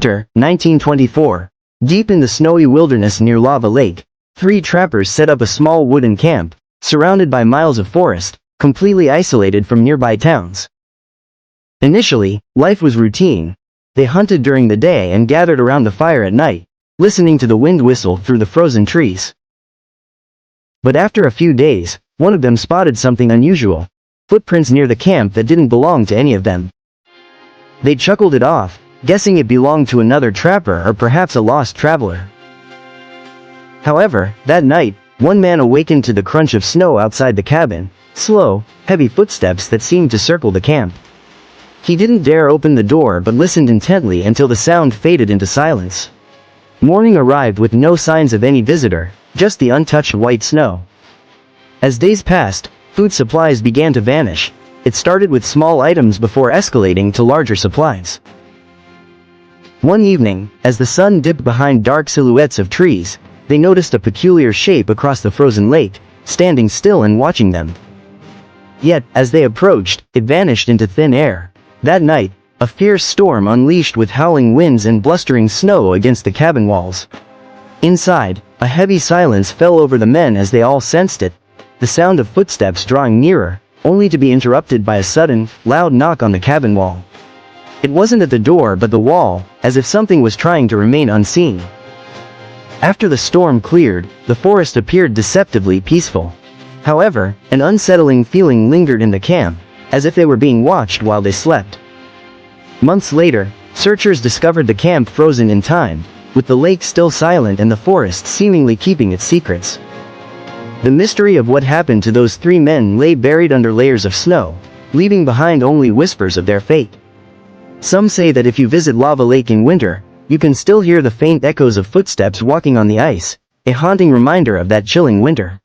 Winter, 1924. Deep in the snowy wilderness near Lava Lake, three trappers set up a small wooden camp, surrounded by miles of forest, completely isolated from nearby towns. Initially, life was routine. They hunted during the day and gathered around the fire at night, listening to the wind whistle through the frozen trees. But after a few days, one of them spotted something unusual: footprints near the camp that didn't belong to any of them. They chuckled it off, guessing it belonged to another trapper or perhaps a lost traveler. However, that night, one man awakened to the crunch of snow outside the cabin, slow, heavy footsteps that seemed to circle the camp. He didn't dare open the door but listened intently until the sound faded into silence. Morning arrived with no signs of any visitor, just the untouched white snow. As days passed, food supplies began to vanish. It started with small items before escalating to larger supplies. One evening, as the sun dipped behind dark silhouettes of trees, they noticed a peculiar shape across the frozen lake, standing still and watching them. Yet, as they approached, it vanished into thin air. That night, a fierce storm unleashed with howling winds and blustering snow against the cabin walls. Inside, a heavy silence fell over the men as they all sensed it, the sound of footsteps drawing nearer, only to be interrupted by a sudden, loud knock on the cabin wall. It wasn't at the door but the wall, as if something was trying to remain unseen. After the storm cleared, the forest appeared deceptively peaceful. However, an unsettling feeling lingered in the camp, as if they were being watched while they slept. Months later, searchers discovered the camp frozen in time, with the lake still silent and the forest seemingly keeping its secrets. The mystery of what happened to those three men lay buried under layers of snow, leaving behind only whispers of their fate. Some say that if you visit Lava Lake in winter, you can still hear the faint echoes of footsteps walking on the ice, a haunting reminder of that chilling winter.